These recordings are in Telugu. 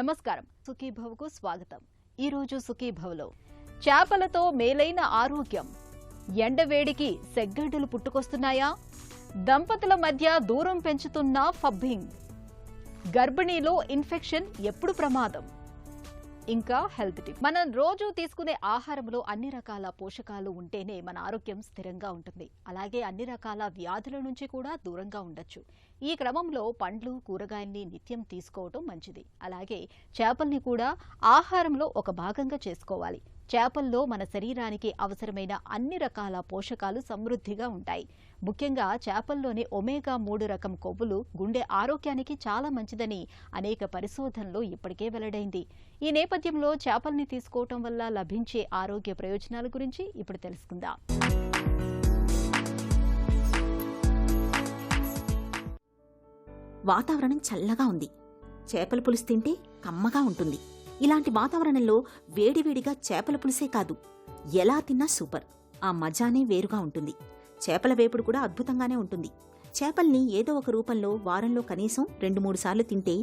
నమస్కారం. సుఖీభవకు స్వాగతం. ఈరోజు సుఖీభవలో చేపలతో మేలైన ఆరోగ్యం, ఎండవేడికి సెగ్గడ్డలు పుట్టుకొస్తున్నాయా, దంపతుల మధ్య దూరం పెంచుతున్న ఫబ్బింగ్, గర్భిణీలో ఇన్ఫెక్షన్ ఎప్పుడు ప్రమాదం, ఇంకా హెల్త్ టిప్. మనం రోజు తీసుకునే ఆహారంలో అన్ని రకాల పోషకాలు ఉంటేనే మన ఆరోగ్యం స్థిరంగా ఉంటుంది. అలాగే అన్ని రకాల వ్యాధుల నుంచి కూడా దూరంగా ఉండొచ్చు. ఈ క్రమంలో పండ్లు, కూరగాయల్ని నిత్యం తీసుకోవటం మంచిది. అలాగే చేపల్ని కూడా ఆహారంలో ఒక భాగంగా చేసుకోవాలి. చేపల్లో మన శరీరానికి అవసరమైన అన్ని రకాల పోషకాలు సమృద్ధిగా ఉంటాయి. ముఖ్యంగా చేపల్లోని ఒమేగా 3 రకం కొవ్వులు గుండె ఆరోగ్యానికి చాలా మంచిదని అనేక పరిశోధనలు ఇప్పటికే వెల్లడైంది. ఈ నేపథ్యంలో చేపల్ని తీసుకోవటం వల్ల లభించే ఆరోగ్య ప్రయోజనాల గురించి ఇప్పుడు తెలుసుకుందాం. వాతావరణం చల్లగా ఉంది. చేపల పులుసు తింటే కమ్మగా ఉంటుంది. ఇలాంటి వాతావరణంలో వేడివేడిగా చేపల పులుసే కాదు, ఎలా తిన్నా సూపర్. ఆ మజానే వేరుగా ఉంటుంది. చేపల వేపుడు కూడా అద్భుతంగానే ఉంటుంది. చేపల్ని ఏదో ఒక రూపంలో వారంలో కనీసం 2-3 సార్లు తింటే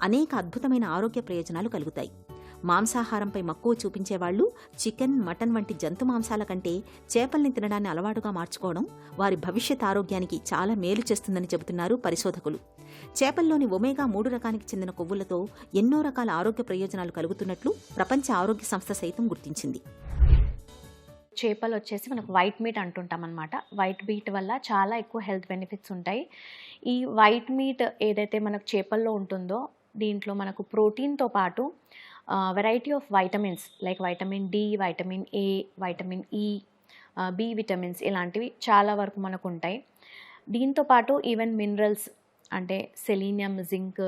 అనేక అద్భుతమైన ఆరోగ్య ప్రయోజనాలు కలుగుతాయి. మాంసాహారంపై మక్కువ చూపించేవాళ్లు చికెన్, మటన్ వంటి జంతు మాంసాల కంటే చేపల్ని తినడాన్ని అలవాటుగా మార్చుకోవడం వారి భవిష్యత్ ఆరోగ్యానికి చాలా మేలు చేస్తుందని చెబుతున్నారు పరిశోధకులు. చేపల్లోని ఒమేగా 3 రకానికి చెందిన కొవ్వులతో ఎన్నో రకాల ఆరోగ్య ప్రయోజనాలు కలుగుతున్నట్లు ప్రపంచ ఆరోగ్య సంస్థ సైతం గుర్తించింది. చేపలు వచ్చేసి మనకు వైట్ మీట్ అంటుంటాం అనమాట. వైట్ మీట్ వల్ల చాలా ఎక్కువ హెల్త్ బెనిఫిట్స్ ఉంటాయి. ఈ వైట్ మీట్ ఏదైతే మనకు చేపల్లో ఉంటుందో దీంట్లో మనకు ప్రోటీన్తో పాటు variety of vitamins like vitamin D, vitamin A, vitamin E, B vitamins ఇలాంటివి చాలా వరకు మనకు ఉంటాయి. దీంతో పాటు ఈవెన్ మినరల్స్ అంటే selenium, zinc,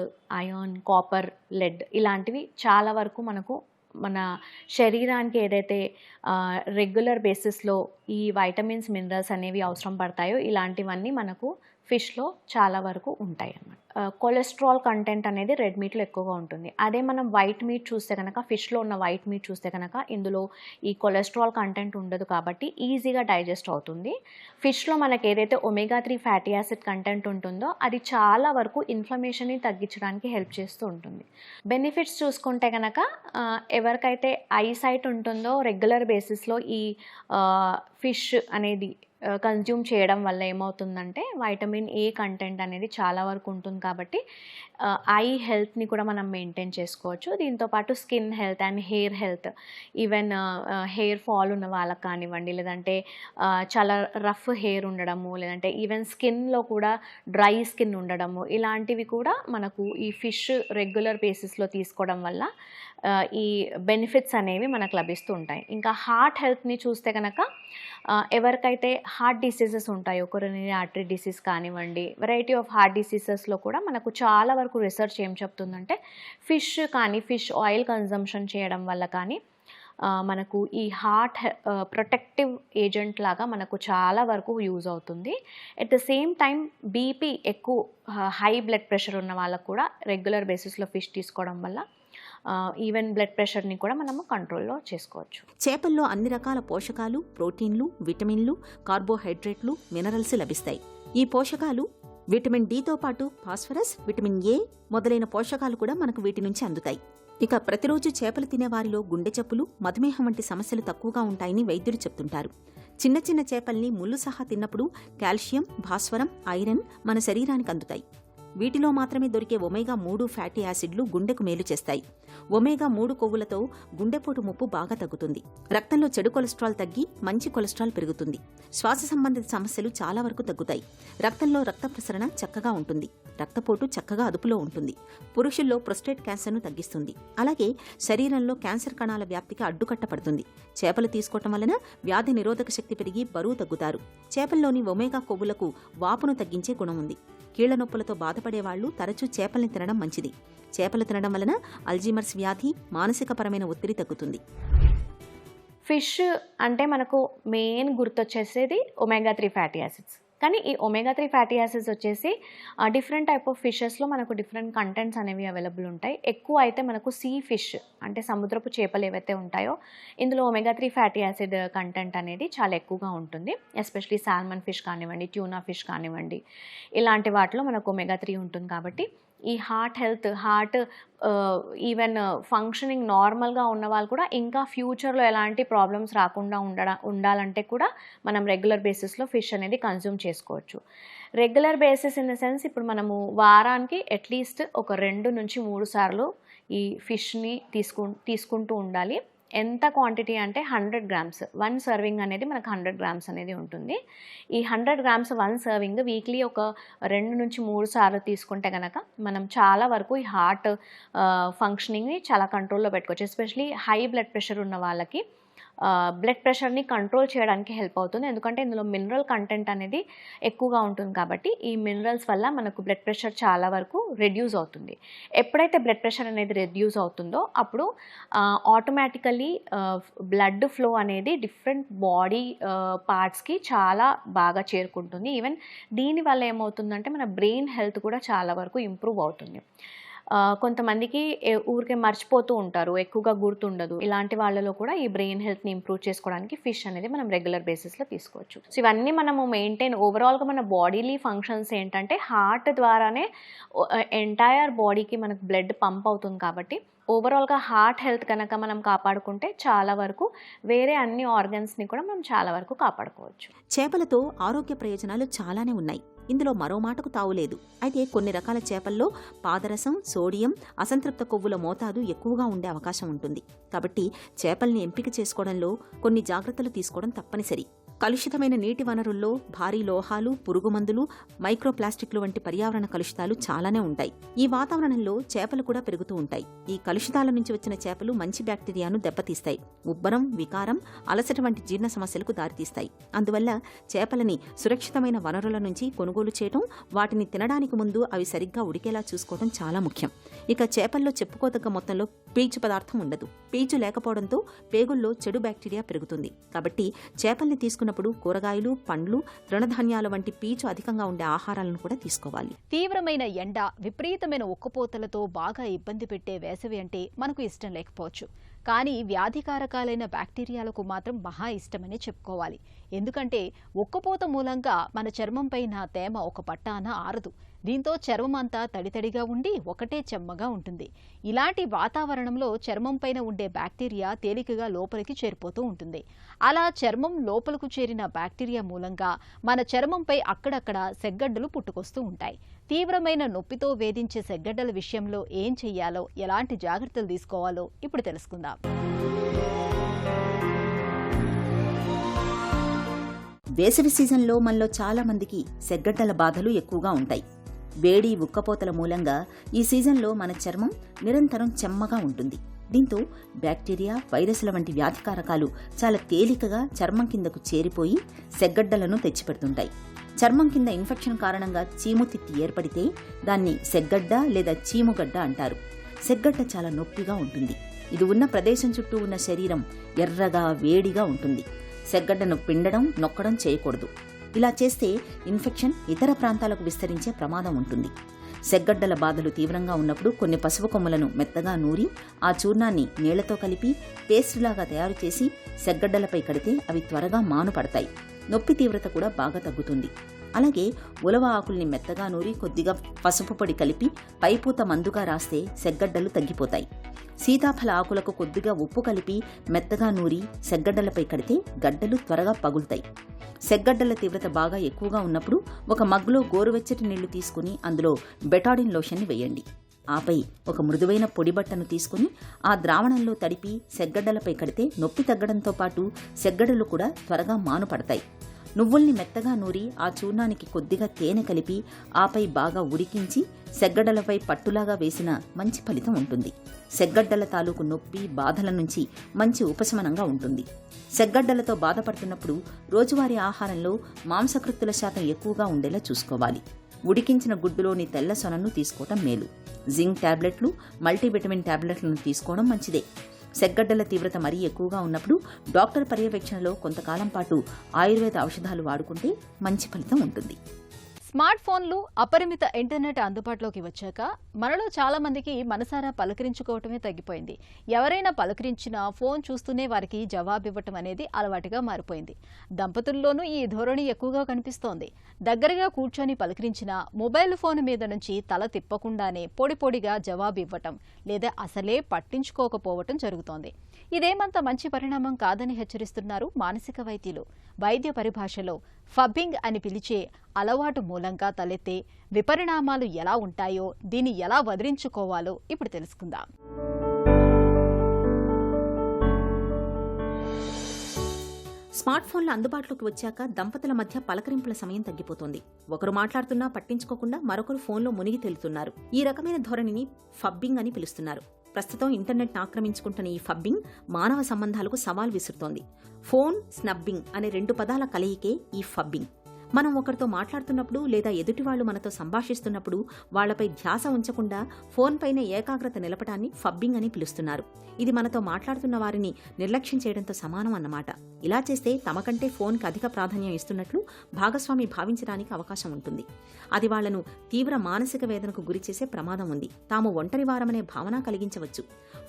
iron, copper, lead ఇలాంటివి చాలా వరకు మనకు మన శరీరానికి ఏదైతే రెగ్యులర్ బేసిస్లో ఈ వైటమిన్స్, మినరల్స్ అనేవి అవసరం పడతాయో ఇలాంటివన్నీ మనకు ఫిష్లో చాలా వరకు ఉంటాయి అన్నమాట. కొలెస్ట్రాల్ కంటెంట్ అనేది రెడ్ మీట్లో ఎక్కువగా ఉంటుంది. అదే మనం వైట్ మీట్ చూస్తే కనుక, ఫిష్లో ఉన్న వైట్ మీట్ చూస్తే కనుక ఇందులో ఈ కొలెస్ట్రాల్ కంటెంట్ ఉండదు కాబట్టి ఈజీగా డైజెస్ట్ అవుతుంది. ఫిష్లో మనకి ఏదైతే ఒమేగా 3 ఫ్యాటీ యాసిడ్ కంటెంట్ ఉంటుందో అది చాలా వరకు ఇన్ఫ్లమేషన్ని తగ్గించడానికి హెల్ప్ చేస్తూ ఉంటుంది. బెనిఫిట్స్ చూసుకుంటే కనుక ఎవరికైతే ఐసైట్ ఉంటుందో రెగ్యులర్ బేసిస్లో ఈ ఫిష్ అనేది కన్జ్యూమ్ చేయడం వల్ల ఏమవుతుందంటే వైటమిన్ ఏ కంటెంట్ అనేది చాలా వరకు ఉంటుంది కాబట్టి ఐ హెల్త్ని కూడా మనం మెయింటైన్ చేసుకోవచ్చు. దీంతోపాటు skin health and hair health, even hair fall ఉన్న వాళ్ళకి కానివ్వండి, లేదంటే చాలా రఫ్ హెయిర్ ఉండడము, లేదంటే ఈవెన్ స్కిన్లో కూడా డ్రై స్కిన్ ఉండడము, ఇలాంటివి కూడా మనకు ఈ ఫిష్ రెగ్యులర్ బేసిస్లో తీసుకోవడం వల్ల ఈ బెనిఫిట్స్ అనేవి మనకు లభిస్తూ ఉంటాయి. ఇంకా హార్ట్ హెల్త్ని చూస్తే కనుక ఎవరికైతే హార్ట్ డిసీజెస్ ఉంటాయో, కొరోనరీ ఆర్టరీ డిసీజ్ కానివ్వండి, వెరైటీ ఆఫ్ హార్ట్ డిసీజెస్లో కూడా మనకు చాలా వరకు రీసెర్చ్ ఏం చెప్తుందంటే ఫిష్ కానీ, ఫిష్ ఆయిల్ కన్జంప్షన్ చేయడం వల్ల కానీ మనకు ఈ హార్ట్ ప్రొటెక్టివ్ ఏజెంట్ లాగా మనకు చాలా వరకు యూజ్ అవుతుంది. At the same time BP ఎక్కువ, హై బ్లడ్ ప్రెషర్ ఉన్న వాళ్ళకు కూడా రెగ్యులర్ బేసిస్లో ఫిష్ తీసుకోవడం వల్ల ఈవెన్ బ్లడ్ ప్రెషర్ని కూడా మనము కంట్రోల్లో చేసుకోవచ్చు. చేపల్లో అన్ని రకాల పోషకాలు, ప్రోటీన్లు, విటమిన్లు, కార్బోహైడ్రేట్లు, మినరల్స్ లభిస్తాయి. ఈ పోషకాలు విటమిన్ డితో పాటు ఫాస్ఫరస్, విటమిన్ ఏ మొదలైన పోషకాలు కూడా మనకు వీటి నుంచి అందుతాయి. ఇక ప్రతిరోజు చేపలు తినేవారిలో గుండె జబ్బులు, మధుమేహం వంటి సమస్యలు తక్కువగా ఉంటాయని వైద్యులు చెప్తుంటారు. చిన్న చిన్న చేపల్ని ముళ్ళు సహా తిన్నప్పుడు కాల్షియం, భాస్వరం, ఐరన్ మన శరీరానికి అందుతాయి. వీటిలో మాత్రమే దొరికే ఒమేగా 3 ఫ్యాటీ యాసిడ్లు గుండెకు మేలు చేస్తాయి. ఒమేగా 3 కొవ్వులతో గుండెపోటు ముప్పు బాగా తగ్గుతుంది. రక్తంలో చెడు కొలెస్ట్రాల్ తగ్గి మంచి కొలెస్ట్రాల్ పెరుగుతుంది. శ్వాస సంబంధిత సమస్యలు చాలా వరకు తగ్గుతాయి. రక్తంలో రక్త ప్రసరణ చక్కగా ఉంటుంది. రక్తపోటు చక్కగా అదుపులో ఉంటుంది. పురుషుల్లో ప్రొస్టేట్ క్యాన్సర్ను తగ్గిస్తుంది. అలాగే శరీరంలో క్యాన్సర్ కణాల వ్యాప్తికి అడ్డుకట్ట పడుతుంది. చేపలు తీసుకోవటం వలన వ్యాధి నిరోధక శక్తి పెరిగి బరువు తగ్గుతారు. చేపల్లోని ఒమేగా కొవ్వులకు వాపును తగ్గించే గుణం ఉంది. కీళ్ల నొప్పులతో బాధపడేవాళ్లు తరచూ చేపల్ని తినడం మంచిది. చేపలు తినడం వలన అల్జీమర్స్ వ్యాధి, మానసికపరమైన ఒత్తిడి తగ్గుతుంది. ఫిష్ అంటే మనకు మెయిన్ గుర్తొచ్చేసేది ఒమేగా 3 ఫ్యాటీ యాసిడ్స్. కానీ ఈ ఒమేగా 3 ఫ్యాటీ యాసిడ్స్ వచ్చేసి డిఫరెంట్ టైప్ ఆఫ్ ఫిషెస్లో మనకు డిఫరెంట్ కంటెంట్స్ అనేవి అవైలబుల్ ఉంటాయి. ఎక్కువ అయితే మనకు సీ ఫిష్ అంటే సముద్రపు చేపలు ఏవైతే ఉంటాయో ఇందులో ఒమేగా 3 ఫ్యాటీ యాసిడ్ కంటెంట్ అనేది చాలా ఎక్కువగా ఉంటుంది. ఎస్పెషలీ సాల్మన్ ఫిష్ కానివ్వండి, ట్యూనా ఫిష్ కానివ్వండి, ఇలాంటి వాటిలో మనకు ఒమేగా 3 ఉంటుంది. కాబట్టి ఈ హార్ట్ ఈవెన్ ఫంక్షనింగ్ నార్మల్గా ఉన్న వాళ్ళు కూడా ఇంకా ఫ్యూచర్లో ఎలాంటి ప్రాబ్లమ్స్ రాకుండా ఉండాలంటే కూడా మనం రెగ్యులర్ బేసిస్లో ఫిష్ అనేది కన్జ్యూమ్ చేసుకోవచ్చు. Regular basis in the sense ఇప్పుడు మనము వారానికి అట్లీస్ట్ ఒక 2 నుంచి 3 సార్లు ఈ ఫిష్ని తీసుకుంటూ ఉండాలి. ఎంత క్వాంటిటీ అంటే 100 గ్రామ్స్ 1 సర్వింగ్ అనేది మనకు 100 గ్రామ్స్ అనేది ఉంటుంది. ఈ 100 గ్రామ్స్ 1 సర్వింగ్ వీక్లీ ఒక 2 నుంచి 3 సార్లు తీసుకుంటే కనుక మనం చాలా వరకు ఈ హార్ట్ ఫంక్షనింగ్ని చాలా కంట్రోల్లో పెట్టుకోవచ్చు. ఎస్పెషలీ హై బ్లడ్ ప్రెషర్ ఉన్న వాళ్ళకి బ్లడ్ ప్రెషర్ని కంట్రోల్ చేయడానికి హెల్ప్ అవుతుంది. ఎందుకంటే ఇందులో మినరల్ కంటెంట్ అనేది ఎక్కువగా ఉంటుంది కాబట్టి ఈ మినరల్స్ వల్ల మనకు బ్లడ్ ప్రెషర్ చాలా వరకు రెడ్యూస్ అవుతుంది. ఎప్పుడైతే బ్లడ్ ప్రెషర్ అనేది రెడ్యూస్ అవుతుందో అప్పుడు ఆటోమేటికలీ బ్లడ్ ఫ్లో అనేది డిఫరెంట్ బాడీ పార్ట్స్కి చాలా బాగా చేరుకుంటుంది. ఈవెన్ దీనివల్ల ఏమవుతుందంటే మన బ్రెయిన్ హెల్త్ కూడా చాలా వరకు ఇంప్రూవ్ అవుతుంది. కొంతమందికి ఊరికే మర్చిపోతూ ఉంటారు, ఎక్కువగా గుర్తుండదు. ఇలాంటి వాళ్ళలో కూడా ఈ బ్రెయిన్ హెల్త్ని ఇంప్రూవ్ చేసుకోవడానికి ఫిష్ అనేది మనం రెగ్యులర్ బేసిస్లో తీసుకోవచ్చు. సో ఇవన్నీ మనము మెయింటైన్ ఓవరాల్గా మన బాడీలీ ఫంక్షన్స్ ఏంటంటే హార్ట్ ద్వారానే ఎంటైర్ బాడీకి మనకు బ్లడ్ పంప్ అవుతుంది కాబట్టి ఓవరాల్గా హార్ట్ హెల్త్ కనుక మనం కాపాడుకుంటే చాలా వరకు వేరే అన్ని ఆర్గన్స్ని కూడా మనం చాలా వరకు కాపాడుకోవచ్చు. చేపలతో ఆరోగ్య ప్రయోజనాలు చాలానే ఉన్నాయి. ఇందులో మరో మాటకు తావులేదు. అయితే కొన్ని రకాల చేపల్లో పాదరసం, సోడియం, అసంతృప్త కొవ్వుల మోతాదు ఎక్కువగా ఉండే అవకాశం ఉంటుంది. కాబట్టి చేపల్ని ఎంపిక చేసుకోవడంలో కొన్ని జాగ్రత్తలు తీసుకోవడం తప్పనిసరి. కలుషితమైన నీటి వనరుల్లో భారీ లోహాలు, పురుగుమందులు, మైక్రోప్లాస్టిక్లు వంటి పర్యావరణ కలుషితాలు చాలానే ఉంటాయి. ఈ వాతావరణంలో చేపలు కూడా పెరుగుతూ ఉంటాయి. ఈ కలుషితాల నుంచి వచ్చిన చేపలు మంచి బ్యాక్టీరియాను దెబ్బతీస్తాయి. ఉబ్బరం, వికారం, అలసట వంటి జీర్ణ సమస్యలకు దారితీస్తాయి. అందువల్ల చేపలని సురక్షితమైన వనరుల నుంచి కొనుగోలు చేయడం, వాటిని తినడానికి ముందు అవి సరిగ్గా ఉడికేలా చూసుకోవడం చాలా ముఖ్యం. ఇక చేపల్లో చెప్పుకోదగ్గ మొత్తంలో పీచు పదార్థం ఉండదు. పీచు లేకపోవడంతో పేగుల్లో చెడు బ్యాక్టీరియా పెరుగుతుంది. కాబట్టి చేపల్ని తీసుకున్నప్పుడు కూరగాయలు, పండ్లు, తృణధాన్యాల వంటి పీచు అధికంగా ఉండే ఆహారాలను కూడా తీసుకోవాలి. తీవ్రమైన ఎండ, విపరీతమైన ఉక్కపోతలతో బాగా ఇబ్బంది పెట్టే వేసవి అంటే మనకు ఇష్టం లేకపోవచ్చు. కానీ వ్యాధికారకాలైన బ్యాక్టీరియాలకు మాత్రం మహా ఇష్టమనే చెప్పుకోవాలి. ఎందుకంటే ఉక్కపోత మూలంగా మన చర్మంపైన తేమ ఒక పట్టాన ఆరదు. దీంతో చర్మం అంతా తడితడిగా ఉండి ఒకటే చెమ్మగా ఉంటుంది. ఇలాంటి వాతావరణంలో చర్మంపైన ఉండే బ్యాక్టీరియా తేలికగా లోపలికి చేరిపోతూ ఉంటుంది. అలా చర్మం లోపలకు చేరిన బ్యాక్టీరియా మూలంగా మన చర్మంపై అక్కడక్కడ సెగ్గడ్డలు పుట్టుకొస్తూ ఉంటాయి. తీవ్రమైన నొప్పితో వేధించే సెగ్గడ్డల విషయంలో ఏం చెయ్యాలో, ఎలాంటి జాగ్రత్తలు తీసుకోవాలో ఇప్పుడు తెలుసుకుందాం. వేసవి సీజన్లో మనలో చాలా మందికి సెగ్గడ్డల బాధలు ఎక్కువగా ఉంటాయి. వేడి, ఉక్కపోతల మూలంగా ఈ సీజన్లో మన చర్మం నిరంతరం చెమ్మగా ఉంటుంది. దీంతో బ్యాక్టీరియా, వైరస్ల వంటి వ్యాధికారకాలు చాలా తేలికగా చర్మం కిందకు చేరిపోయి సెగ్గడ్డలను తెచ్చిపెడుతుంటాయి. చర్మం కింద ఇన్ఫెక్షన్ కారణంగా చీముతిత్తి ఏర్పడితే దాన్ని సెగ్గడ్డ లేదా చీముగడ్డ అంటారు. సెగ్గడ్డ చాలా నొప్పిగా ఉంటుంది. ఇది ఉన్న ప్రదేశం చుట్టూ ఉన్న శరీరం ఎర్రగా, వేడిగా ఉంటుంది. సెగ్గడ్డను పిండడం, నొక్కడం చేయకూడదు. ఇలా చేస్తే ఇన్ఫెక్షన్ ఇతర ప్రాంతాలకు విస్తరించే ప్రమాదం ఉంటుంది. సెగ్గడ్డల బాధలు తీవ్రంగా ఉన్నప్పుడు కొన్ని పసుపు కొమ్మలను మెత్తగా నూరి ఆ చూర్ణాన్ని నీళ్లతో కలిపి పేస్టులాగా తయారు చేసి సెగ్గడ్డలపై కడితే అవి త్వరగా మానుపడతాయి. నొప్పి తీవ్రత కూడా బాగా తగ్గుతుంది. అలాగే ఉలవ ఆకుల్ని మెత్తగా నూరి కొద్దిగా పసుపు పొడి కలిపి పైపూత మందుగా రాస్తే సెగ్గడ్డలు తగ్గిపోతాయి. సీతాఫల ఆకులకు కొద్దిగా ఉప్పు కలిపి మెత్తగా నూరి సెగ్గడ్డలపై కడితే గడ్డలు త్వరగా పగులుతాయి. సెగ్గడ్డల తీవ్రత బాగా ఎక్కువగా ఉన్నప్పుడు ఒక మగ్గులో గోరువెచ్చటి నీళ్లు తీసుకుని అందులో బెటాడిన్ లోషన్ని వేయండి. ఆపై ఒక మృదువైన పొడిబట్టను తీసుకుని ఆ ద్రావణంలో తడిపి సెగ్గడ్డలపై కడితే నొప్పి తగ్గడంతో పాటు సెగ్గడ్డలు కూడా త్వరగా మానుపడతాయి. నువ్వుల్ని మెత్తగా నూరి ఆ చూర్ణానికి కొద్దిగా తేనె కలిపి ఆపై బాగా ఉడికించి సెగ్గడ్డలపై పట్టులాగా వేసిన మంచి ఫలితం ఉంటుంది. సెగ్గడ్డల తాలూకు నొప్పి, బాధల నుంచి మంచి ఉపశమనంగా ఉంటుంది. సెగ్గడ్డలతో బాధపడుతున్నప్పుడు రోజువారీ ఆహారంలో మాంసకృత్తుల శాతం ఎక్కువగా ఉండేలా చూసుకోవాలి. ఉడికించిన గుడ్డులోని తెల్ల సొనను తీసుకోవటం మేలు. జింక్ టాబ్లెట్లు, మల్టీవిటమిన్ టాబ్లెట్లను తీసుకోవడం మంచిదే. సెగ్గడ్డల తీవ్రత మరీ ఎక్కువగా ఉన్నప్పుడు డాక్టర్ పర్యవేక్షణలో కొంతకాలం పాటు ఆయుర్వేద ఔషధాలు వాడుకుంటే మంచి ఫలితం ఉంటుంది. స్మార్ట్ ఫోన్లు, అపరిమిత ఇంటర్నెట్ అందుబాటులోకి వచ్చాక మనలో చాలా మందికి మనసారా పలకరించుకోవటమే తగ్గిపోయింది. ఎవరైనా పలకరించినా ఫోన్ చూస్తూనే వారికి జవాబివ్వటం అనేది అలవాటుగా మారిపోయింది. దంపతుల్లోనూ ఈ ధోరణి ఎక్కువగా కనిపిస్తోంది. దగ్గరగా కూర్చొని పలకరించినా మొబైల్ ఫోన్ మీద నుంచి తల తిప్పకుండానే పొడిపొడిగా జవాబివ్వటం లేదా అసలే పట్టించుకోకపోవటం జరుగుతోంది. ఇదేమంత మంచి పరిణామం కాదని హెచ్చరిస్తున్నారు మానసిక వైద్యులు. వైద్య పరిభాషలో ఫబ్బింగ్ అని పిలిచే అలవాటు మూలంగా తలెత్తే విపరిణామాలు ఎలా ఉంటాయో, దీన్ని ఎలా వదిలించుకోవాలో ఇప్పుడు తెలుసుకుందాం. స్మార్ట్ ఫోన్లు అందుబాటులోకి వచ్చాక దంపతుల మధ్య పలకరింపుల సమయం తగ్గిపోతోంది. ఒకరు మాట్లాడుతున్నా పట్టించుకోకుండా మరొకరు ఫోన్లో మునిగి తేలుతున్నారు. ఈ రకమైన ధోరణిని ఫబ్బింగ్ అని పిలుస్తున్నారు. ప్రస్తుతం ఇంటర్నెట్ ఆక్రమించుకుంటున్న ఈ ఫబ్బింగ్ మానవ సంబంధాలకు సవాల్ విసురుతోంది. ఫోన్, స్నబ్బింగ్ అనే 2 పదాల కలయికే ఈ ఫబ్బింగ్. మనం ఒకరితో మాట్లాడుతున్నప్పుడు లేదా ఎదుటివాళ్లు మనతో సంభాషిస్తున్నప్పుడు వాళ్లపై ధ్యాస ఉంచకుండా ఫోన్ పైన ఏకాగ్రత నిలపటాన్ని ఫబ్బింగ్ అని పిలుస్తున్నారు. ఇది మనతో మాట్లాడుతున్న వారిని నిర్లక్ష్యం చేయడంతో సమానం అన్నమాట. ఇలా చేస్తే తమకంటే ఫోన్కి అధిక ప్రాధాన్యం ఇస్తున్నట్లు భాగస్వామి భావించడానికి అవకాశం ఉంటుంది. అది వాళ్లను తీవ్ర మానసిక వేదనకు గురిచేసే ప్రమాదం ఉంది. తాము ఒంటరివారమనే భావన కలిగించవచ్చు.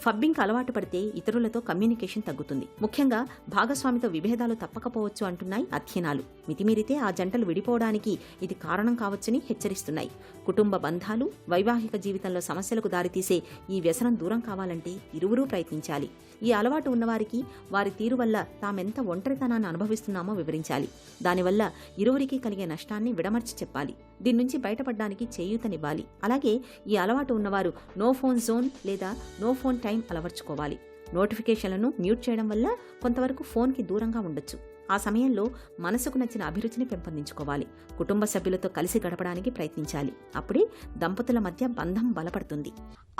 ఫబ్బింగ్కి అలవాటు పడితే ఇతరులతో కమ్యూనికేషన్ తగ్గుతుంది. ముఖ్యంగా భాగస్వామితో విభేదాలు తప్పకపోవచ్చు అంటున్నాయి అధ్యయనాలు. మితిమీరితే ఆ జంటలు విడిపోవడానికి ఇది కారణం కావచ్చని హెచ్చరిస్తున్నాయి. కుటుంబ బంధాలు, వైవాహిక జీవితంలో సమస్యలకు దారితీసే ఈ వ్యసనం దూరం కావాలంటే ఇరువురూ ప్రయత్నించాలి. ఈ అలవాటు ఉన్నవారికి వారి తీరు వల్ల తామెంత ఒంటరితనాన్ని అనుభవిస్తున్నామో వివరించాలి. దానివల్ల ఇరువురికి కలిగే నష్టాన్ని విడమర్చి చెప్పాలి. దీని నుంచి బయటపడడానికి చేయూతనివ్వాలి. అలాగే ఈ అలవాటు ఉన్నవారు నో ఫోన్ జోన్ లేదా నో ఫోన్ టైం అలవర్చుకోవాలి. నోటిఫికేషన్లను మ్యూట్ చేయడం వల్ల కొంతవరకు ఫోన్కి దూరంగా ఉండొచ్చు. ఆ సమయంలో మనసుకు నచ్చిన అభిరుచిని పెంపొందించుకోవాలి. కుటుంబ సభ్యులతో కలిసి గడపడానికి ప్రయత్నించాలి. అప్పుడే దంపతుల మధ్య బంధం బలపడుతుంది.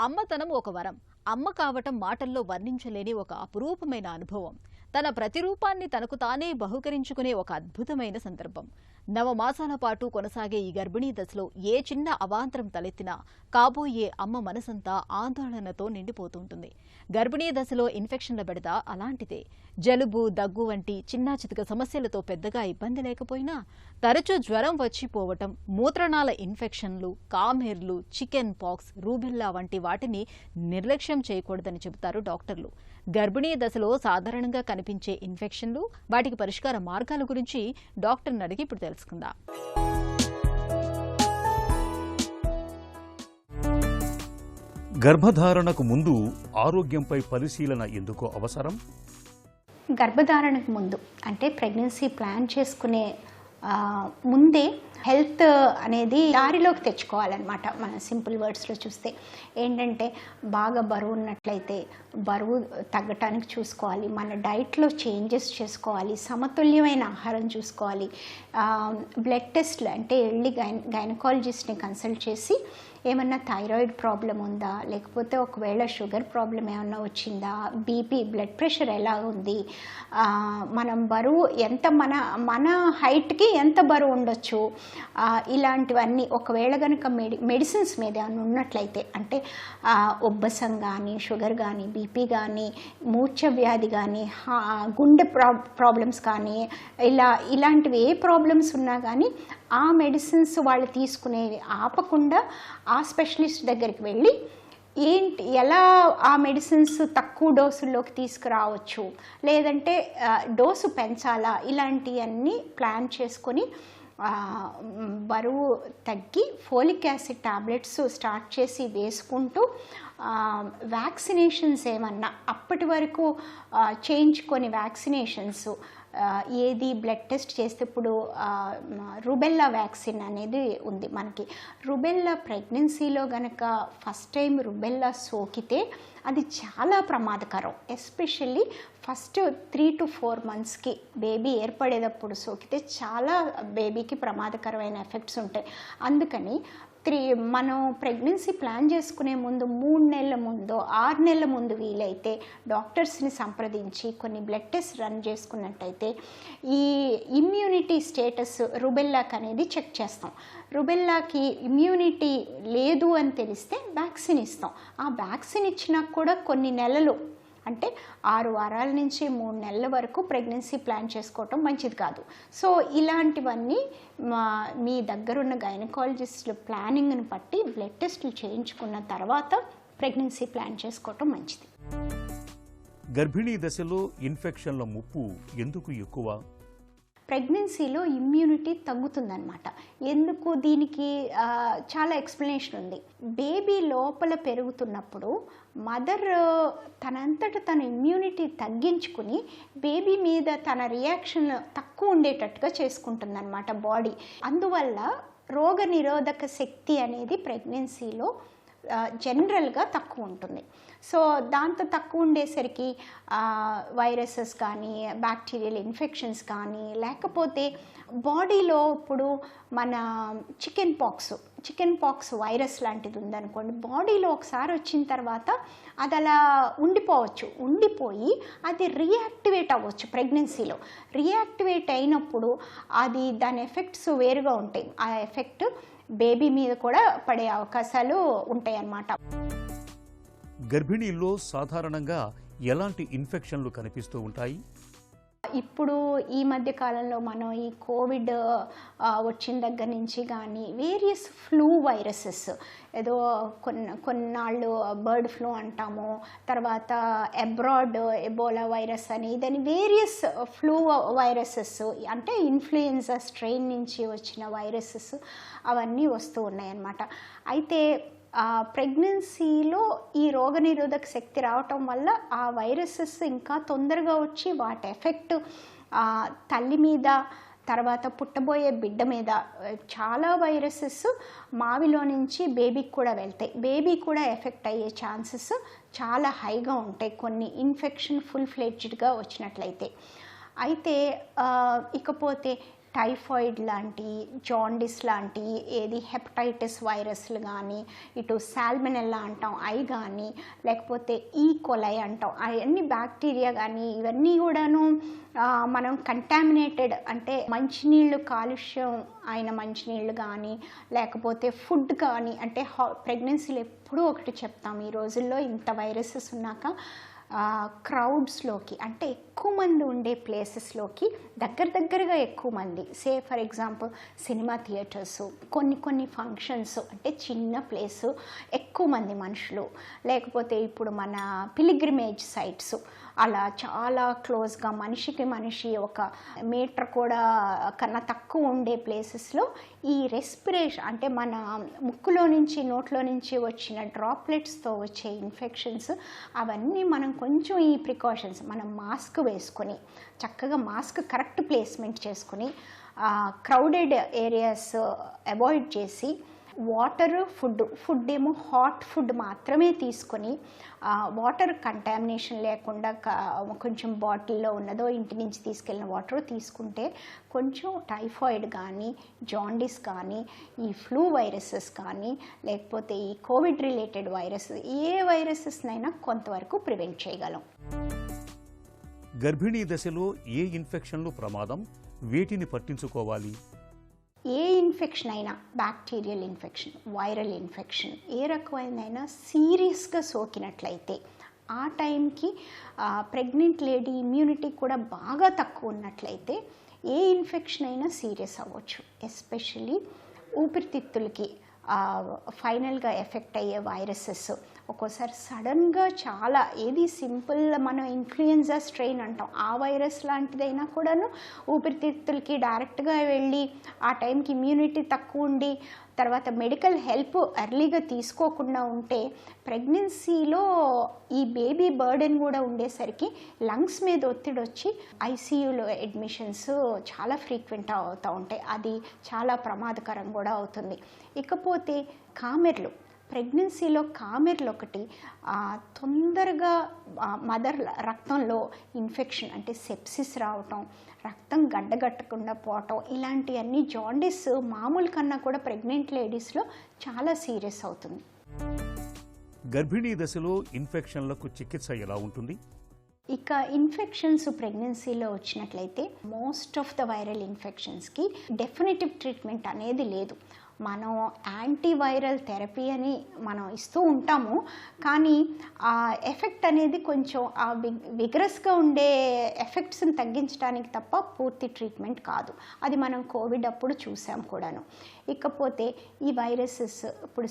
అమ్మతనం ఒక వరం. అమ్మ కావటం మాటల్లో వర్ణించలేని ఒక అపురూపమైన అనుభవం. తన ప్రతిరూపాన్ని తనకు తానే బహుకరించుకునే ఒక అద్భుతమైన సందర్భం. 9 మాసాల పాటు కొనసాగే ఈ గర్భిణీ దశలో ఏ చిన్న అవాంతరం తలెత్తినా కాబోయే అమ్మ మనసంతా ఆందోళనతో నిండిపోతుంటుంది. గర్భిణీ దశలో ఇన్ఫెక్షన్ల బెడద అలాంటిదే. జలుబు, దగ్గు వంటి చిన్నా చితక సమస్యలతో పెద్దగా ఇబ్బంది లేకపోయినా తరచూ జ్వరం వచ్చిపోవటం, మూత్రనాళ ఇన్ఫెక్షన్లు, కామెర్లు, చికెన్ పాక్స్, రూబెల్లా వంటి వాటిని నిర్లక్ష్యం చేయకూడదని చెబుతారు డాక్టర్లు. గర్భిణీ దశలో సాధారణంగా కనిపించే ఇన్ఫెక్షన్లు, వాటికి పరిష్కార మార్గాల గురించి డాక్టర్ని అడిగి ఇప్పుడు తెలుసుకుందాం. గర్భధారణకు ముందు ఆరోగ్యంపై పరిశీలన ఎందుకు అవసరం? గర్భధారణకు ముందు అంటే ప్రెగ్నెన్సీ ప్లాన్ చేసుకునే ముందే హెల్త్ అనేది దారిలోకి తెచ్చుకోవాలన్నమాట. మన సింపుల్ వర్డ్స్లో చూస్తే ఏంటంటే, బాగా బరువు ఉన్నట్లయితే బరువు తగ్గటానికి చూసుకోవాలి. మన డైట్లో చేంజెస్ చేసుకోవాలి. సమతుల్యమైన ఆహారం చూసుకోవాలి. బ్లడ్ టెస్ట్లు అంటే వెళ్ళి గైనకాలజిస్ట్ని కన్సల్ట్ చేసి ఏమన్నా థైరాయిడ్ ప్రాబ్లం ఉందా, లేకపోతే ఒకవేళ షుగర్ ప్రాబ్లం ఏమన్నా వచ్చిందా, బీపీ, బ్లడ్ ప్రెషర్ ఎలా ఉంది, మనం బరువు ఎంత, మన హైట్కి ఎంత బరువు ఉండొచ్చు, ఇలాంటివన్నీ. ఒకవేళ కనుక మెడిసిన్స్ మీద ఏమైనా ఉన్నట్లయితే, అంటే ఉబ్బసం కానీ, షుగర్ కానీ, బీపీ కానీ, మూర్ఛ వ్యాధి కానీ, గుండె ప్రాబ్లమ్స్ కానీ, ఇలాంటివి ఏ ప్రాబ్లమ్స్ ఉన్నా కానీ ఆ మెడిసిన్స్ వాళ్ళు తీసుకునేవి ఆపకుండా ఆ స్పెషలిస్ట్ దగ్గరికి వెళ్ళి ఎలా ఆ మెడిసిన్స్ తక్కువ డోసుల్లోకి తీసుకురావచ్చు, లేదంటే డోసు పెంచాలా, ఇలాంటివన్నీ ప్లాన్ చేసుకొని బరువు తగ్గి ఫోలిక్ యాసిడ్ టాబ్లెట్స్ స్టార్ట్ చేసి వేసుకుంటూ వ్యాక్సినేషన్స్ ఏమన్నా అప్పటి వరకు చేయించుకొని వ్యాక్సినేషన్స్ ఏది బ్లడ్ టెస్ట్ చేస్తే ఇప్పుడు రుబెల్లా వ్యాక్సిన్ అనేది ఉంది మనకి. రుబెల్లా ప్రెగ్నెన్సీలో గనక ఫస్ట్ టైం రుబెల్లా సోకితే అది చాలా ప్రమాదకరం. ఎస్పెషల్లీ ఫస్ట్ 3 to 4 monthsకి బేబీ ఏర్పడేటప్పుడు సోకితే చాలా బేబీకి ప్రమాదకరమైన ఎఫెక్ట్స్ ఉంటాయి. అందుకని మనం ప్రెగ్నెన్సీ ప్లాన్ చేసుకునే ముందు 3 నెలల ముందు, 6 నెలల ముందు వీలైతే డాక్టర్స్ని సంప్రదించి కొన్ని బ్లడ్ టెస్ట్ రన్ చేసుకున్నట్టయితే ఈ ఇమ్యూనిటీ స్టేటస్ రుబెల్లాకి అనేది చెక్ చేస్తాం. రుబెల్లాకి ఇమ్యూనిటీ లేదు అని తెలిస్తే వ్యాక్సిన్ ఇస్తాం. ఆ వ్యాక్సిన్ ఇచ్చినా కూడా కొన్ని నెలలు అంటే 6 వారాల నుంచి 3 నెలల వరకు ప్రెగ్నెన్సీ ప్లాన్ చేసుకోవటం మంచిది కాదు. సో ఇలాంటివన్నీ మీ దగ్గరున్న గైనకాలజిస్టుల ప్లానింగ్ని బట్టి బ్లడ్ టెస్టులు చేయించుకున్న తర్వాత ప్రెగ్నెన్సీ ప్లాన్ చేసుకోవటం మంచిది. గర్భిణీ దశలో ఇన్ఫెక్షన్ల ముప్పు ఎందుకు ఎక్కువ? ప్రెగ్నెన్సీలో ఇమ్యూనిటీ తగ్గుతుందన్నమాట. ఎందుకు? దీనికి చాలా ఎక్స్ప్లెనేషన్ ఉంది. బేబీ లోపల పెరుగుతున్నప్పుడు మదర్ తనంతట తన ఇమ్యూనిటీ తగ్గించుకుని బేబీ మీద తన రియాక్షన్ తక్కువ ఉండేటట్టుగా చేసుకుంటుందన్నమాట బాడీ. అందువల్ల రోగ నిరోధక శక్తి అనేది ప్రెగ్నెన్సీలో జనరల్గా తక్కువ ఉంటుంది. సో దాంతో తక్కువ ఉండేసరికి వైరసెస్ కానీ బ్యాక్టీరియల్ ఇన్ఫెక్షన్స్ కానీ లేకపోతే బాడీలో ఇప్పుడు మన చికెన్ పాక్స్ వైరస్ లాంటిది ఉందనుకోండి, బాడీలో ఒకసారి వచ్చిన తర్వాత అది అలా ఉండిపోయి అది రీయాక్టివేట్ అవ్వచ్చు. ప్రెగ్నెన్సీలో రీయాక్టివేట్ అయినప్పుడు అది దాని ఎఫెక్ట్స్ వేరుగా ఉంటాయి. ఆ ఎఫెక్ట్ బేబీ మీద కూడా పడే అవకాశాలు ఉంటాయి అన్నమాట. గర్భిణీల్లో సాధారణంగా ఎలాంటి ఇన్ఫెక్షన్లు కనిపిస్తూ ఉంటాయి? ఇప్పుడు ఈ మధ్య కాలంలో మనం ఈ కోవిడ్ వచ్చిన దగ్గర నుంచి కానీ వేరియస్ ఫ్లూ వైరసెస్, ఏదో కొన్నాళ్ళు బర్డ్ ఫ్లూ అంటాము, తర్వాత అబ్రాడ్ ఎబోలా వైరస్ అని, ఇదని వేరియస్ ఫ్లూ వైరసెస్ అంటే ఇన్ఫ్లుయెన్జా స్ట్రెయిన్ నుంచి వచ్చిన వైరసెస్ అవన్నీ వస్తూ ఉన్నాయన్నమాట. అయితే ప్రెగ్నెన్సీలో ఈ రోగనిరోధక శక్తి రావటం వల్ల ఆ వైరసెస్ ఇంకా తొందరగా వచ్చి వాటి ఎఫెక్ట్ తల్లి మీద, తర్వాత పుట్టబోయే బిడ్డ మీద, చాలా వైరసెస్ మావిలో నుంచి బేబీకి కూడా వెళ్తాయి. బేబీ కూడా ఎఫెక్ట్ అయ్యే ఛాన్సెస్ చాలా హైగా ఉంటాయి కొన్ని ఇన్ఫెక్షన్ ఫుల్ ఫ్లెడ్జ్డ్గా వచ్చినట్లయితే. అయితే ఇకపోతే టైఫాయిడ్ లాంటి, జాండిస్ లాంటి, ఏది హెపటైటిస్ వైరస్లు కానీ, ఇటు సాల్మనెల్లా అంటాం అవి కానీ, లేకపోతే ఈకోలై అంటాం అవన్నీ బ్యాక్టీరియా కానీ, ఇవన్నీ కూడాను మనం కంటామినేటెడ్ అంటే మంచినీళ్ళు కాలుష్యం అయిన మంచినీళ్ళు కానీ, లేకపోతే ఫుడ్ కానీ, అంటే ప్రెగ్నెన్సీలో ఎప్పుడూ ఒకటి చెప్తాం, ఈ రోజుల్లో ఇంత వైరసెస్ ఉన్నాక క్రౌడ్స్లోకి అంటే ఎక్కువ మంది ఉండే ప్లేసెస్లోకి దగ్గరగా ఎక్కువ మంది, say for example cinema theatres, కొన్ని ఫంక్షన్స్ అంటే చిన్న ప్లేసు ఎక్కువ మంది మనుషులు, లేకపోతే ఇప్పుడు మన పిలిగ్రిమేజ్ సైట్స్ అలా చాలా క్లోజ్గా మనిషికి మనిషి 1 మీటర్ కూడా కన్నా తక్కువ ఉండే ప్లేసెస్లో ఈ రెస్పిరేషన్ అంటే మన ముక్కులో నుంచి నోట్లో నుంచి వచ్చిన డ్రాప్లెట్స్తో వచ్చే ఇన్ఫెక్షన్స్ అవన్నీ మనం కొంచెం ఈ ప్రికాషన్స్ మనం మాస్క్ వేసుకొని చక్కగా మాస్క్ కరెక్ట్ ప్లేస్మెంట్ చేసుకుని క్రౌడెడ్ ఏరియాస్ అవాయిడ్ చేసి వాటర్ ఫుడ్ ఏమో హాట్ ఫుడ్ మాత్రమే తీసుకొని వాటర్ కంటామినేషన్ లేకుండా కొంచెం బాటిల్లో ఉన్నదో ఇంటి నుంచి తీసుకెళ్ళిన వాటర్ తీసుకుంటే కొంచెం టైఫాయిడ్ కానీ, జాండిస్ కానీ, ఈ ఫ్లూ వైరసెస్ కానీ, లేకపోతే ఈ కోవిడ్ రిలేటెడ్ వైరస్ ఏ వైరసెస్నైనా కొంతవరకు ప్రివెంట్ చేయగలం. గర్భిణీ దశలో ఏ ఇన్ఫెక్షన్లు ప్రమాదం, వీటిని పట్టించుకోవాలి? ఏ ఇన్ఫెక్షన్ అయినా, బ్యాక్టీరియల్ ఇన్ఫెక్షన్, వైరల్ ఇన్ఫెక్షన్, ఏ రకమైనైనా సీరియస్గా సోకినట్లయితే ఆ టైంకి ప్రెగ్నెంట్ లేడీ ఇమ్యూనిటీ కూడా బాగా తక్కువ ఉన్నట్లయితే ఏ ఇన్ఫెక్షన్ అయినా సీరియస్ అవ్వచ్చు. ఎస్పెషల్లీ ఊపిరితిత్తులకి ఫైనల్గా ఎఫెక్ట్ అయ్యే వైరసెస్ ఒక్కోసారి సడన్గా చాలా ఏది సింపుల్ మనం ఇన్ఫ్లుయెన్జా స్ట్రెయిన్ అంటాం ఆ వైరస్ లాంటిదైనా కూడాను ఊపిరితిత్తులకి డైరెక్ట్గా వెళ్ళి ఆ టైంకి ఇమ్యూనిటీ తక్కువ ఉండి తర్వాత మెడికల్ హెల్ప్ ఎర్లీగా తీసుకోకుండా ఉంటే ప్రెగ్నెన్సీలో ఈ బేబీ బర్డెన్ కూడా ఉండేసరికి లంగ్స్ మీద ఒత్తిడి వచ్చి ఐసీయూలో అడ్మిషన్స్ చాలా ఫ్రీక్వెంట్ అవుతూ ఉంటాయి. అది చాలా ప్రమాదకరం కూడా అవుతుంది. ఇకపోతే కామెర్లు, ప్రెగ్నెన్సీలో కామెర్లు ఒకటి తొందరగా మదర్ రక్తంలో ఇన్ఫెక్షన్ అంటే సెప్సిస్ రావటం, రక్తం గడ్డగట్టకుండా పోవటం, ఇలాంటివన్నీ జాండిస్ మామూలు కన్నా కూడా ప్రెగ్నెంట్ లేడీస్లో చాలా సీరియస్ అవుతుంది. గర్భిణీ దశలో ఇన్ఫెక్షన్లకు చికిత్స ఎలా ఉంటుంది? ఇక ఇన్ఫెక్షన్స్ ప్రెగ్నెన్సీలో వచ్చినట్లయితే మోస్ట్ ఆఫ్ ద వైరల్ ఇన్ఫెక్షన్స్కి డెఫినెటివ్ ట్రీట్మెంట్ అనేది లేదు. మనం యాంటీవైరల్ థెరపీ అని మనం ఇస్తూ ఉంటాము, కానీ ఆ ఎఫెక్ట్ అనేది కొంచెం ఆ విగరస్గా ఉండే ఎఫెక్ట్స్ని తగ్గించడానికి తప్ప పూర్తి ట్రీట్మెంట్ కాదు. అది మనం కోవిడ్ అప్పుడు చూసాం కూడాను. ఇకపోతే ఈ వైరసెస్, ఇప్పుడు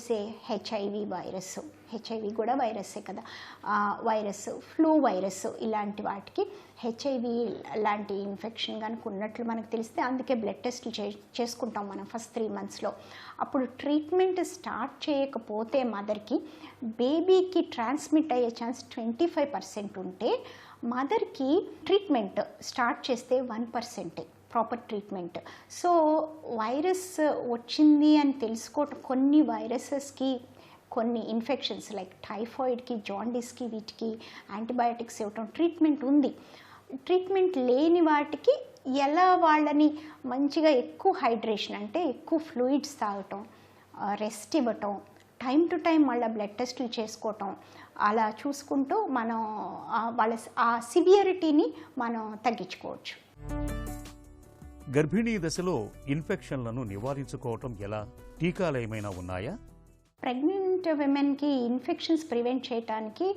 హెచ్ఐవి వైరస్, హెచ్ఐవి కూడా వైరస్సే కదా, వైరస్, ఫ్లూ వైరస్, ఇలాంటి వాటికి హెచ్ఐవి లాంటి ఇన్ఫెక్షన్ కనుక ఉన్నట్లు మనకు తెలిస్తే అందుకే బ్లడ్ టెస్ట్లు చేసుకుంటాం మనం ఫస్ట్ 3 monthsలో. అప్పుడు ట్రీట్మెంట్ స్టార్ట్ చేయకపోతే మదర్కి బేబీకి ట్రాన్స్మిట్ అయ్యే ఛాన్స్ 25% ఉంటే, మదర్కి ట్రీట్మెంట్ స్టార్ట్ చేస్తే 1% ప్రాపర్ ట్రీట్మెంట్. సో వైరస్ వచ్చింది అని తెలుసుకోవటం, కొన్ని వైరసెస్కి కొన్ని ఇన్ఫెక్షన్స్ లైక్ టైఫాయిడ్కి, జాండీస్కి, వీటికి యాంటీబయాటిక్స్ ఇవ్వటం ట్రీట్మెంట్ ఉంది. ట్రీట్మెంట్ లేని వాటికి ఎలా వాళ్ళని మంచిగా ఎక్కువ హైడ్రేషన్ అంటే ఎక్కువ ఫ్లూయిడ్స్ తాగటం, రెస్ట్ ఇవ్వటం, టైం టు టైం మళ్ళీ బ్లడ్ టెస్టులు చేసుకోవటం, అలా చూసుకుంటూ మనం వాళ్ళ ఆ సివియరిటీని మనం తగ్గించుకోవచ్చు. గర్భిణీ దశలో ఇన్ఫెక్షన్లను నివారించుకోవటం ఎలా? టీకాలు ఏమైనా ఉన్నాయా? ప్రెగ్నెంట్ విమెన్కి ఇన్ఫెక్షన్స్ ప్రివెంట్ చేయడానికి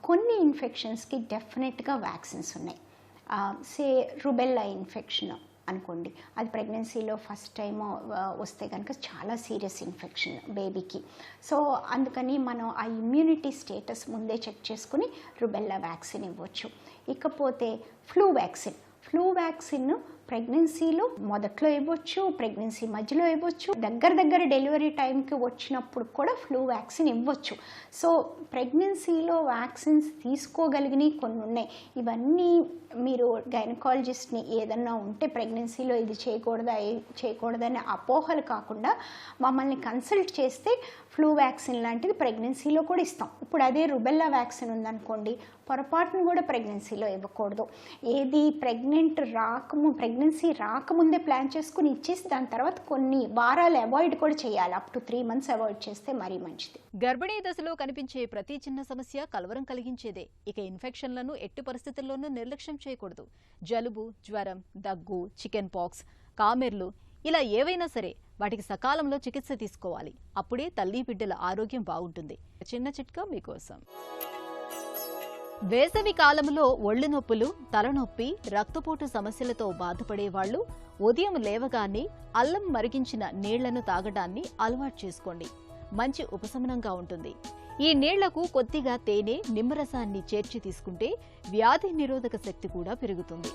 కొన్ని ఇన్ఫెక్షన్స్కి డెఫినెట్గా వ్యాక్సిన్స్ ఉన్నాయి. రుబెల్లా ఇన్ఫెక్షన్ అనుకోండి, అది ప్రెగ్నెన్సీలో ఫస్ట్ టైం వస్తే కనుక చాలా సీరియస్ ఇన్ఫెక్షన్ బేబీకి. సో అందుకని మనం ఆ ఇమ్యూనిటీ స్టేటస్ ముందే చెక్ చేసుకుని రుబెల్లా వ్యాక్సిన్ ఇవ్వచ్చు. ఇకపోతే ఫ్లూ వ్యాక్సిన్ ప్రెగ్నెన్సీలో మొదట్లో ఇవ్వచ్చు, ప్రెగ్నెన్సీ మధ్యలో ఇవ్వచ్చు, దగ్గర డెలివరీ టైంకి వచ్చినప్పుడు కూడా ఫ్లూ వ్యాక్సిన్ ఇవ్వచ్చు. సో ప్రెగ్నెన్సీలో వ్యాక్సిన్స్ తీసుకోగలిగినవి కొన్ని ఉన్నాయి. ఇవన్నీ మీరు గైనకాలజిస్ట్ని ఏదన్నా ఉంటే ప్రెగ్నెన్సీలో ఇది చేయకూడదనే అపోహలు కాకుండా మమ్మల్ని కన్సల్ట్ చేస్తే ఫ్లూ వ్యాక్సిన్ లాంటిది ప్రెగ్నెన్సీలో కూడా ఇస్తాం. ఇప్పుడు అదే రుబెల్లా వ్యాక్సిన్ ఉందనుకోండి, పొరపాటును కూడా ప్రెగ్నెన్సీలో ఇవ్వకూడదు. ఏది ప్రెగ్నెన్సీ రాకముందే ప్లాన్ చేసుకుని ఇచ్చేసి దాని తర్వాత కొన్ని వారాలు అవాయిడ్ కూడా చేయాలి. అప్ టు 3 months అవాయిడ్ చేస్తే మరీ మంచిది. గర్భిణీ దశలో కనిపించే ప్రతి చిన్న సమస్య కలవరం కలిగించేదే. ఇక ఇన్ఫెక్షన్లను ఎట్టి పరిస్థితుల్లోనూ నిర్లక్ష్యం చేయకూడదు. జలుబు, జ్వరం, దగ్గు, చికెన్ పాక్స్, కామెర్లు, ఇలా ఏవైనా సరే వాటికి సకాలంలో చికిత్స తీసుకోవాలి. అప్పుడే తల్లి బిడ్డల ఆరోగ్యం బాగుంటుంది. చిన్న చిట్కా మీకోసం. వేసవి కాలంలో ఒళ్ళు నొప్పులు, తలనొప్పి, రక్తపోటు సమస్యలతో బాధపడే వాళ్లు ఉదయం లేవగానే అల్లం మరిగించిన నీళ్లను తాగడాన్ని అలవాటు చేసుకోండి. మంచి ఉపశమనంగా ఉంటుంది. ఈ నీళ్లకు కొద్దిగా తేనె, నిమ్మరసాన్ని చేర్చి తీసుకుంటే వ్యాధి నిరోధక శక్తి కూడా పెరుగుతుంది.